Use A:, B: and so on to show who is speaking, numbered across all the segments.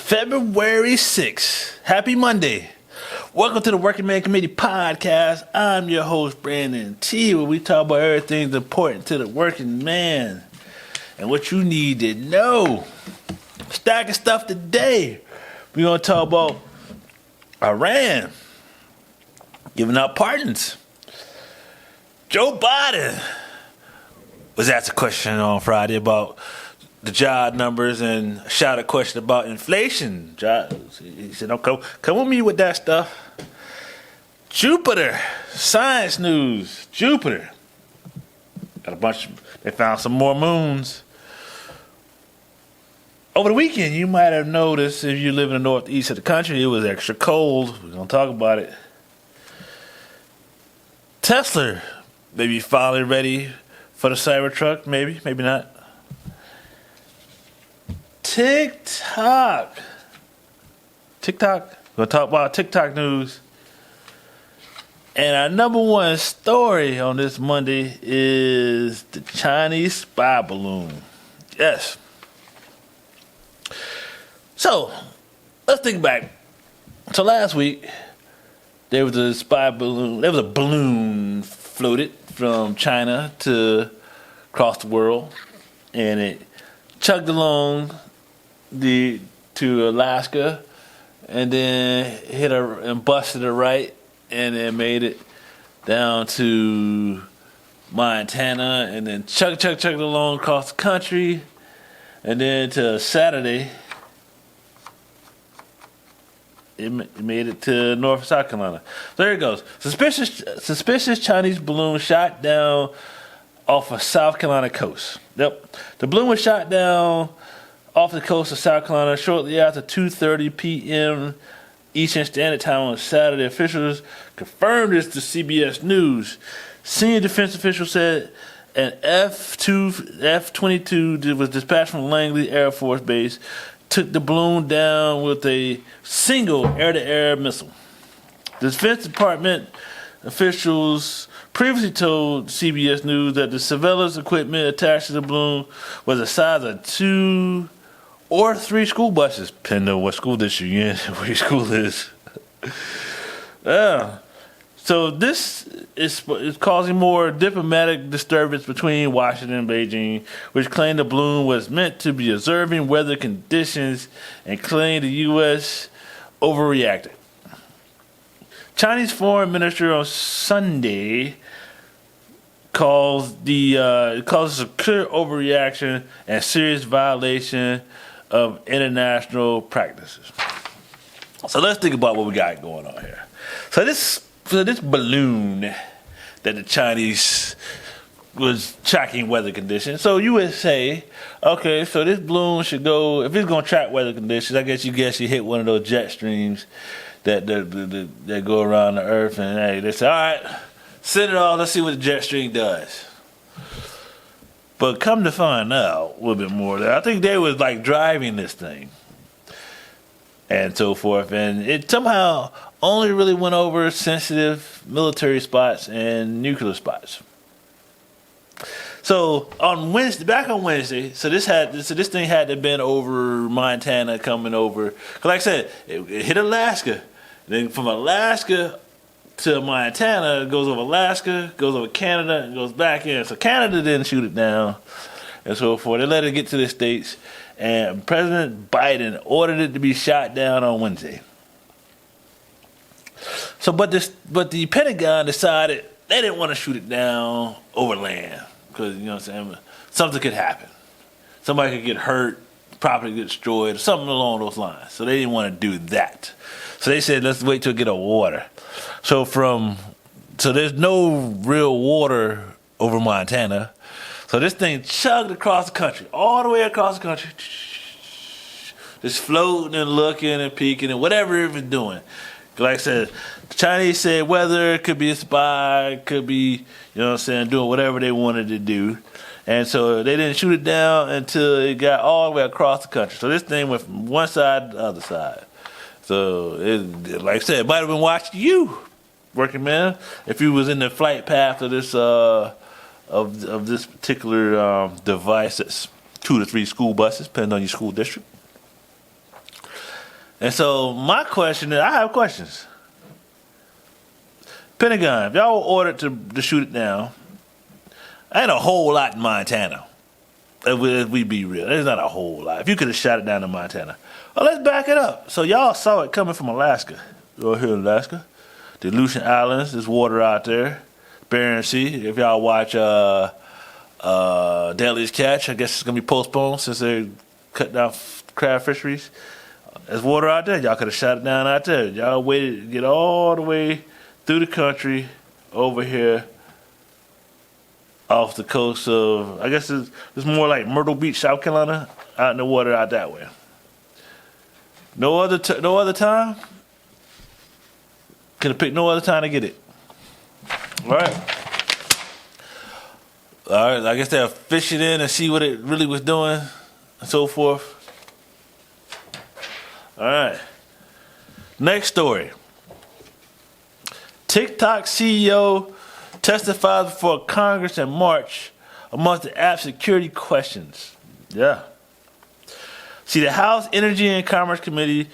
A: February 6th. Happy Monday. Welcome to the Working Man Committee podcast. I'm your host, Brandon T, where we talk about everything that's important to the working man and what you need to know. Stacking stuff today. We're going to talk about Iran giving out pardons. Joe Biden was asked a question on Friday about the job numbers and shot a question about inflation. He said, "No, come with me with that stuff." Jupiter, science news. Jupiter got a bunch. They found some more moons over the weekend. You might have noticed if you live in the northeast of the country, it was extra cold. We're gonna talk about it. Tesla, maybe finally ready for the Cybertruck. Maybe not. TikTok. We're going to talk about TikTok news. And our number one story on this Monday is the Chinese spy balloon. Yes. So, let's think back. So last week, there was a spy balloon. There was a balloon floated from China to across the world. And it chugged along to Alaska, and then hit and busted a right, and then made it down to Montana, and then chugged along across the country, and then to Saturday, it made it to North South Carolina. So there it goes. Suspicious Chinese balloon shot down off of South Carolina coast. Yep, the balloon was shot down off the coast of South Carolina shortly after 2:30 p.m. Eastern Standard Time on Saturday. Officials confirmed this to CBS News. Senior defense officials said an F-22 was dispatched from Langley Air Force Base, took the balloon down with a single air-to-air missile. The Defense Department officials previously told CBS News that the surveillance equipment attached to the balloon was the size of 2 or 3 school buses, depending on what school district you're in, where your school is. Yeah. So this is causing more diplomatic disturbance between Washington and Beijing, which claimed the balloon was meant to be observing weather conditions and claimed the U.S. overreacted. Chinese Foreign Minister on Sunday calls this a clear overreaction and serious violation of international practices. So let's think about what we got going on here. So this balloon that the Chinese was tracking weather conditions. So you would say, okay, so this balloon should go, if it's going to track weather conditions, I guess you hit one of those jet streams that go around the earth, and hey, they say, all right, send it off, let's see what the jet stream does. But come to find out a little bit more, I think they was like driving this thing and so forth, and it somehow only really went over sensitive military spots and nuclear spots. So back on Wednesday, so this thing had to have been over Montana coming over. 'Cause like I said, it hit Alaska. Then from Alaska to Montana, it goes over Alaska, goes over Canada, and goes back in. So Canada didn't shoot it down, and so forth. They let it get to the States, and President Biden ordered it to be shot down on Wednesday. So, but the Pentagon decided they didn't want to shoot it down over land because, you know what I'm saying, something could happen. Somebody could get hurt, property get destroyed, or something along those lines. So they didn't want to do that. So they said, let's wait till it get a water. So there's no real water over Montana. So this thing chugged across the country, all the way across the country, just floating and looking and peeking and whatever it was doing. Like I said, the Chinese said weather, it could be a spy, it could be, you know what I'm saying, doing whatever they wanted to do. And so they didn't shoot it down until it got all the way across the country. So this thing went from one side to the other side. So, like I said, it might have been watching you, working man, if you was in the flight path of this this particular device that's 2 to 3 school buses, depending on your school district. And so my question is, I have questions. Pentagon, if y'all were ordered to shoot it down, ain't a whole lot in Montana. If we be real, there's not a whole lot. If you could have shot it down in Montana. Well, let's back it up. So y'all saw it coming from Alaska. Over here in Alaska. The Aleutian Islands, there's water out there. Bering Sea. If y'all watch Deadliest Catch, I guess it's going to be postponed since they're cutting down crab fisheries. There's water out there. Y'all could have shot it down out there. Y'all waited to get all the way through the country over here off the coast of, I guess it's more like Myrtle Beach, South Carolina, out in the water out that way. No other time? Could have picked no other time to get it. All right. I guess they'll fish it in and see what it really was doing and so forth. All right. Next story. TikTok CEO testifies before Congress in March amongst the app's security questions. Yeah. See, the House Energy and Commerce Committee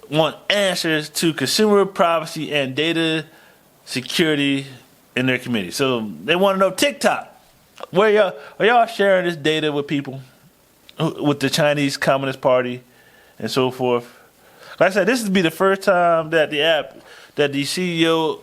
A: want answers to consumer privacy and data security in their committee. So they want to know TikTok. Are y'all sharing this data with people, with the Chinese Communist Party and so forth? Like I said, this would be the first time that the CEO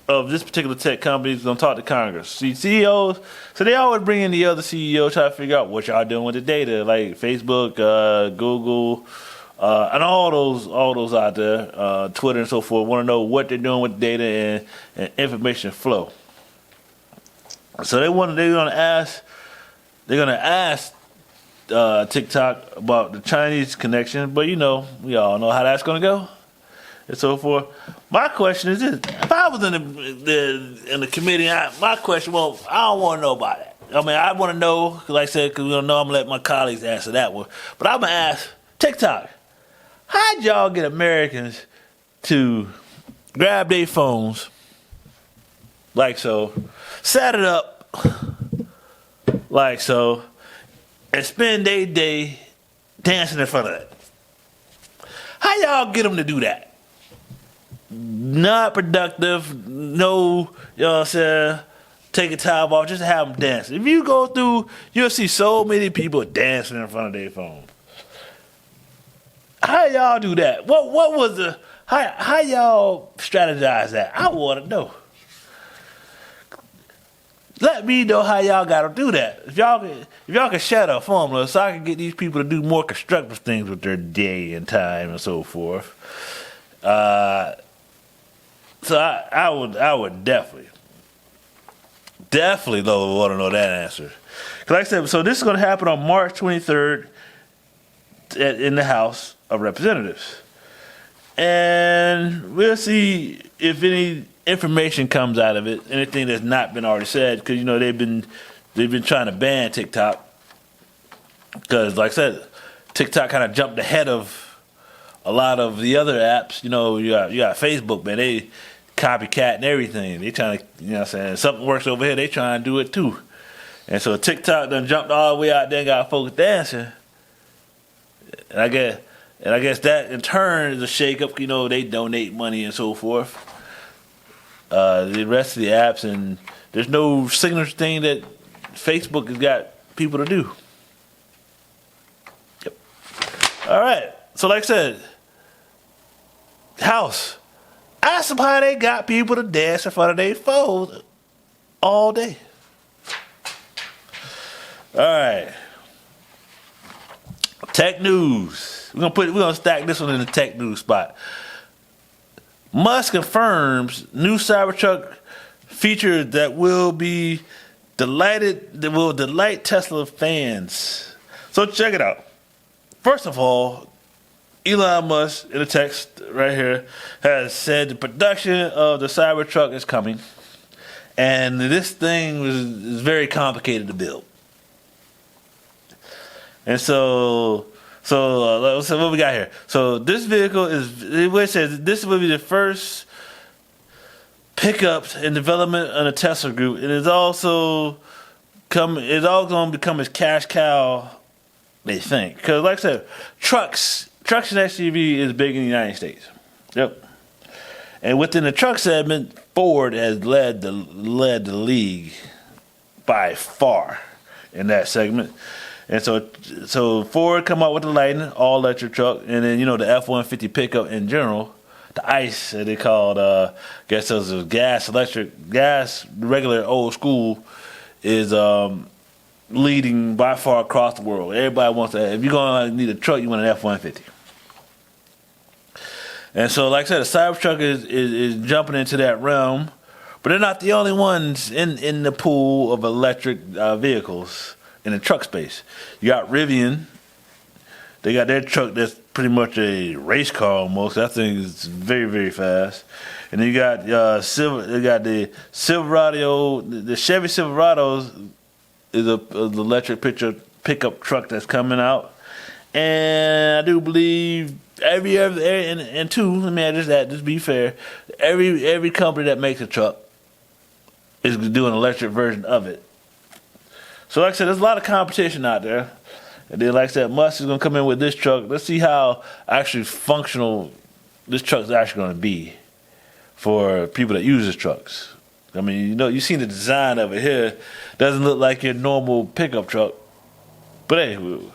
A: of this particular tech company is going to talk to Congress. See, CEOs, so they always bring in the other CEO, try to figure out what y'all doing with the data, like Facebook, Google, and all those out there, Twitter and so forth, want to know what they're doing with data and information flow. So they're gonna ask TikTok about the Chinese connection, but we all know how that's gonna go and so forth. My question is this: if I was in the committee, my question, well, I don't want to know about it. I mean, I want to know, like I said, because we don't know. I'm gonna let my colleagues answer that one, but I'm gonna ask TikTok: how'd y'all get Americans to grab their phones like so, set it up like so, and spend their day dancing in front of it? How y'all get them to do that? Not productive, no, you know what I'm saying, take a time off, just to have them dance. If you go through, you'll see so many people dancing in front of their phone. How y'all do that? What was how y'all strategize that? I want to know. Let me know how y'all got to do that. If y'all can share a formula so I can get these people to do more constructive things with their day and time and so forth. So I would definitely want to know that answer. Cause like I said, so this is going to happen on March 23rd in the House of Representatives, and we'll see if any information comes out of it, anything that's not been already said, because they've been trying to ban TikTok, because like I said, TikTok kind of jumped ahead of a lot of the other apps. You got Facebook, man, they copycat and everything. They trying to, what I'm saying, something works over here, they trying to do it too. And so TikTok done jumped all the way out there and got folks dancing. And I guess that in turn is a shakeup. They donate money and so forth. The rest of the apps, and there's no signature thing that Facebook has got people to do. Yep. All right. So like I said, House, ask them how they got people to dance in front of their phones all day. All right. Tech news. We're gonna stack this one in the tech news spot. Musk confirms new Cybertruck feature that will delight Tesla fans. So check it out. First of all, Elon Musk, in a text right here, has said the production of the Cybertruck is coming, and this thing is very complicated to build. And so what we got here? So this vehicle it says this will be the first pickups in development on the Tesla group. It is also going to become its cash cow, they think. Because like I said, trucks trucks and SUV is big in the United States. Yep. And within the truck segment, Ford has led the league by far in that segment. And so Ford come out with the Lightning, all electric truck, and then the F-150 pickup in general, the ICE that they called, guess those are gas, regular old school is leading by far across the world. Everybody wants that. If you're gonna need a truck, you want an F-150. And so, like I said, the Cybertruck is jumping into that realm, but they're not the only ones in the pool of electric vehicles in the truck space. You got Rivian. They got their truck that's pretty much a race car almost. That thing is very, very fast. And then you got the Silverado. The Chevy Silverado is an electric pickup truck that's coming out. And I do believe every and two. Let me add that. Just be fair. Every company that makes a truck is doing an electric version of it. So like I said, there's a lot of competition out there. And then like I said, Musk is going to come in with this truck. Let's see how actually functional this truck is actually going to be for people that use these trucks. I mean, you seen the design of it here. Doesn't look like your normal pickup truck. But hey, we'll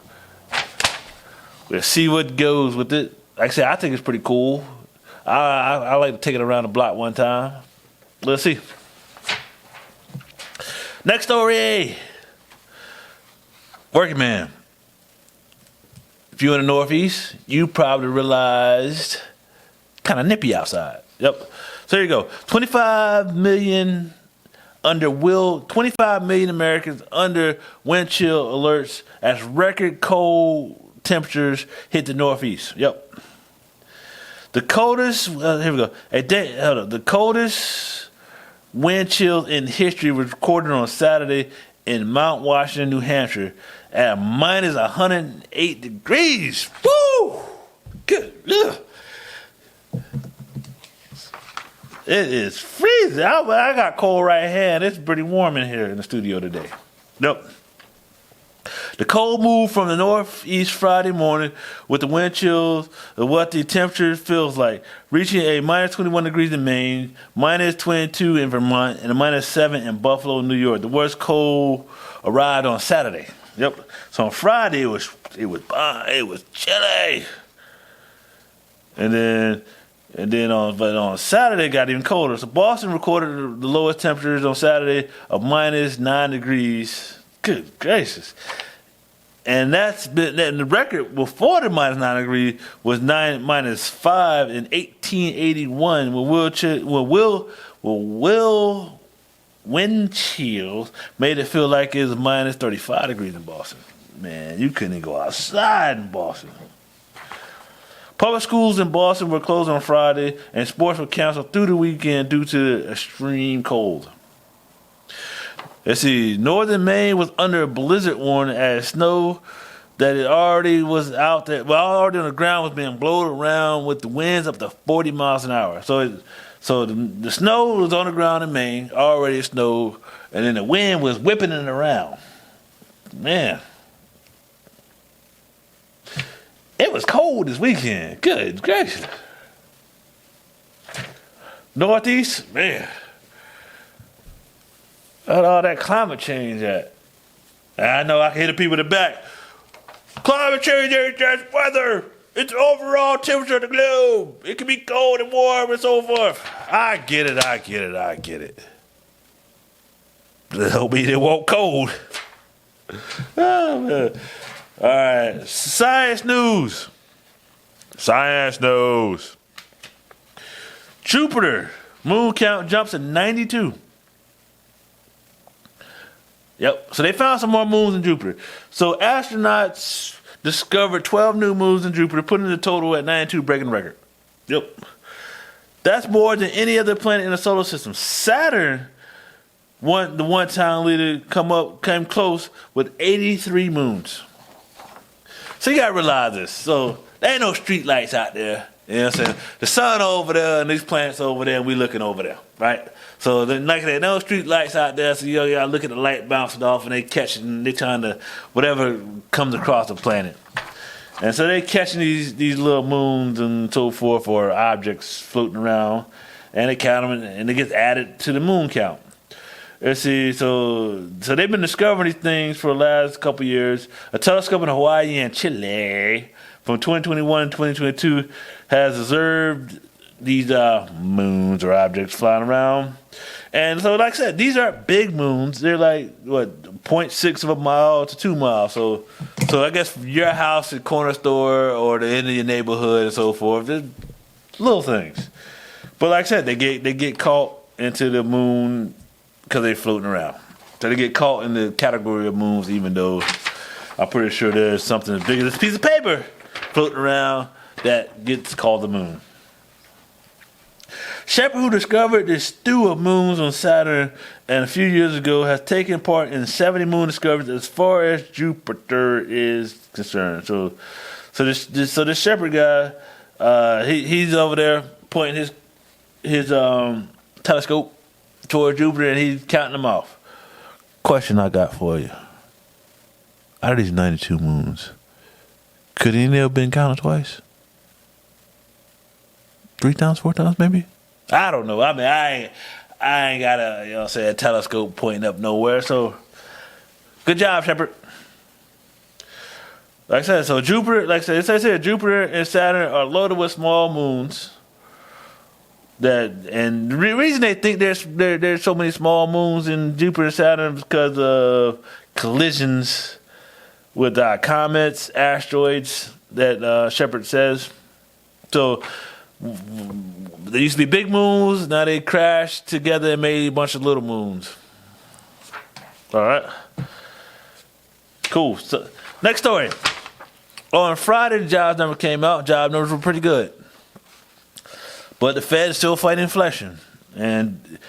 A: see what goes with it. Like I said, I think it's pretty cool. I like to take it around the block one time. Let's see. Next story. Working man. If you're in the Northeast, you probably realized kind of nippy outside. Yep. So here you go. 25 million Americans under wind chill alerts as record cold temperatures hit the Northeast. Yep. The coldest, here we go. The coldest wind chills in history was recorded on Saturday in Mount Washington, New Hampshire, at minus 108 degrees. Woo! Good. Ugh. It is freezing. I got cold right here, and it's pretty warm in here in the studio today. Nope. The cold moved from the northeast Friday morning with the wind chills of what the temperature feels like, reaching a minus 21 degrees in Maine, minus 22 in Vermont, and a minus 7 in Buffalo, New York. The worst cold arrived on Saturday. Yep. So on Friday it was chilly, and then on Saturday it got even colder. So Boston recorded the lowest temperatures on Saturday of minus 9 degrees. Good gracious. And the record before the minus 9 degrees was minus 5 in 1881 when wind chills made it feel like it was minus 35 degrees in Boston. Man, you couldn't even go outside in Boston. Public schools in Boston were closed on Friday, and sports were canceled through the weekend due to the extreme cold. Let's see. Northern Maine was under a blizzard warning as snow that it already was out there. Well, already on the ground was being blown around with the winds up to 40 miles an hour. So the snow was on the ground in Maine, already snowed, and then the wind was whipping it around. Man. It was cold this weekend. Good gracious. Northeast, man. Where's all that climate change at? I know I can hear the people in the back. Climate change ain't just weather. It's the overall temperature of the globe. It can be cold and warm and so forth. I get it. But it don't mean it won't cold. Oh, man. All right. Science news. Jupiter. Moon count jumps to 92. Yep. So they found some more moons in Jupiter. So astronauts discovered 12 new moons in Jupiter, putting the total at 92, breaking the record. Yep. That's more than any other planet in the solar system. Saturn, the one-time leader, came close with 83 moons. So you gotta realize this. So there ain't no street lights out there. You know what I'm saying? The sun over there and these planets over there, and we looking over there, right? So like there no street lights out there, so you gotta look at the light bouncing off, and they catch it, and they trying to whatever comes across the planet. And so they're catching these little moons and so forth, or objects floating around, and they count them, and it gets added to the moon count. Let's see. So they've been discovering these things for the last couple years. A telescope in Hawaii and Chile from 2021 and 2022 has observed these moons or objects flying around. And so, like I said, these aren't big moons. They're like, what, 0.6 of a mile to 2 miles. So I guess your house, the corner store, or the end of your neighborhood and so forth, they're little things. But like I said, they get caught into the moon because they're floating around. So they get caught in the category of moons, even though I'm pretty sure there's something as big as this piece of paper floating around that gets called the moon. Shepard, who discovered the stew of moons on Saturn and a few years ago, has taken part in 70 moon discoveries as far as Jupiter is concerned. So this Shepard guy, he's over there pointing his telescope toward Jupiter, and he's counting them off. Question I got for you: out of these 92 moons, could any have been counted twice? 3 times, 4 times, maybe? I don't know. I mean, I ain't got a telescope pointing up nowhere. So, good job, Shepard. Like I said, so Jupiter, like I said, it says here, Jupiter and Saturn are loaded with small moons. And the reason they think there's so many small moons in Jupiter and Saturn is because of collisions with comets, asteroids that Shepard says. So there used to be big moons, now they crashed together and made a bunch of little moons. All right. Cool. So, next story. On Friday, the jobs number came out. Job numbers were pretty good. But the Fed is still fighting inflation and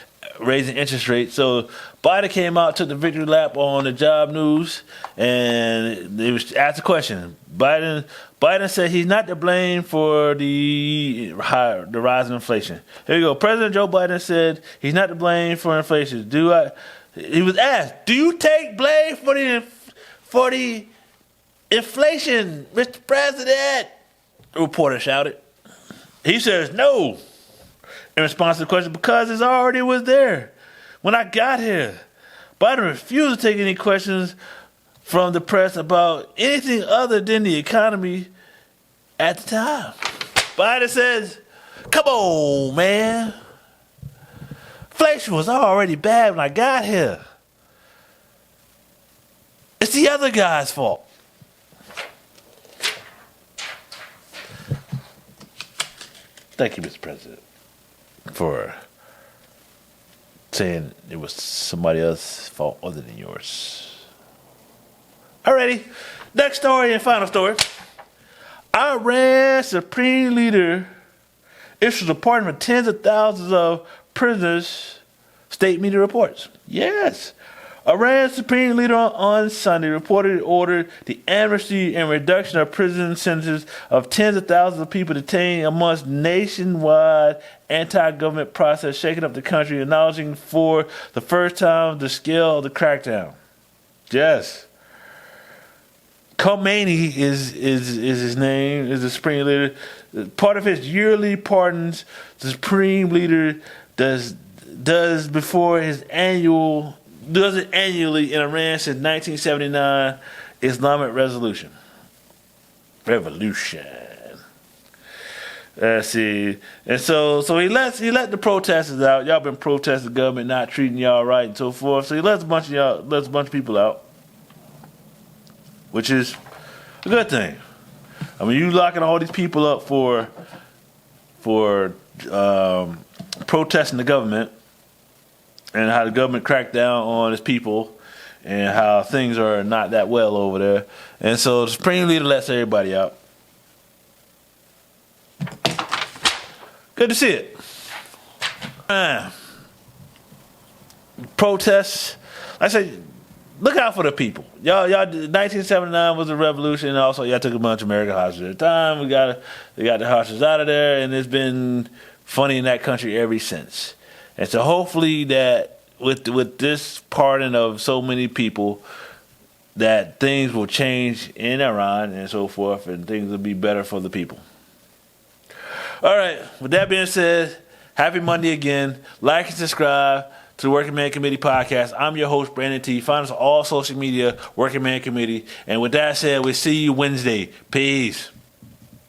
A: raising interest rates. So Biden came out, took the victory lap on the job news, and they was asked a question. Biden said he's not to blame for the rise in inflation. Here you go. President Joe Biden said he's not to blame for inflation. He was asked, do you take blame for the inflation, Mr. President? The reporter shouted. He says no, in response to the question, because it already was there when I got here. Biden refused to take any questions from the press about anything other than the economy at the time. Biden says, come on, man. Inflation was already bad when I got here. It's the other guy's fault. Thank you, Mr. President, for saying it was somebody else's fault other than yours. Alrighty, next story and final story. Iran Supreme Leader issues a pardon for tens of thousands of prisoners, state media reports. Yes. Iran's Supreme Leader on Sunday reportedly ordered the amnesty and reduction of prison sentences of tens of thousands of people detained amongst nationwide anti-government process shaking up the country, acknowledging for the first time the scale of the crackdown. Yes. Khomeini is his name, is the Supreme Leader. Part of his yearly pardons, the Supreme Leader does it annually in Iran since 1979 Islamic Revolution. Let's see. And so he let the protesters out. Y'all been protesting the government not treating y'all right and so forth. So he lets a bunch of people out, which is a good thing. I mean, you locking all these people up for protesting the government and how the government cracked down on its people and how things are not that well over there. And so the Supreme Leader lets everybody out. Good to see it. Protests. I say, look out for the people. Y'all, 1979 was a revolution, and also y'all took a bunch of American hostages at the time. We got the hostages out of there, and it's been funny in that country ever since. And so hopefully that with this pardon of so many people, that things will change in Iran and so forth, and things will be better for the people. All right, with that being said, happy Monday again. Like and subscribe to the Working Man Committee podcast. I'm your host, Brandon T. Find us on all social media, Working Man Committee. And with that said, we'll see you Wednesday. Peace.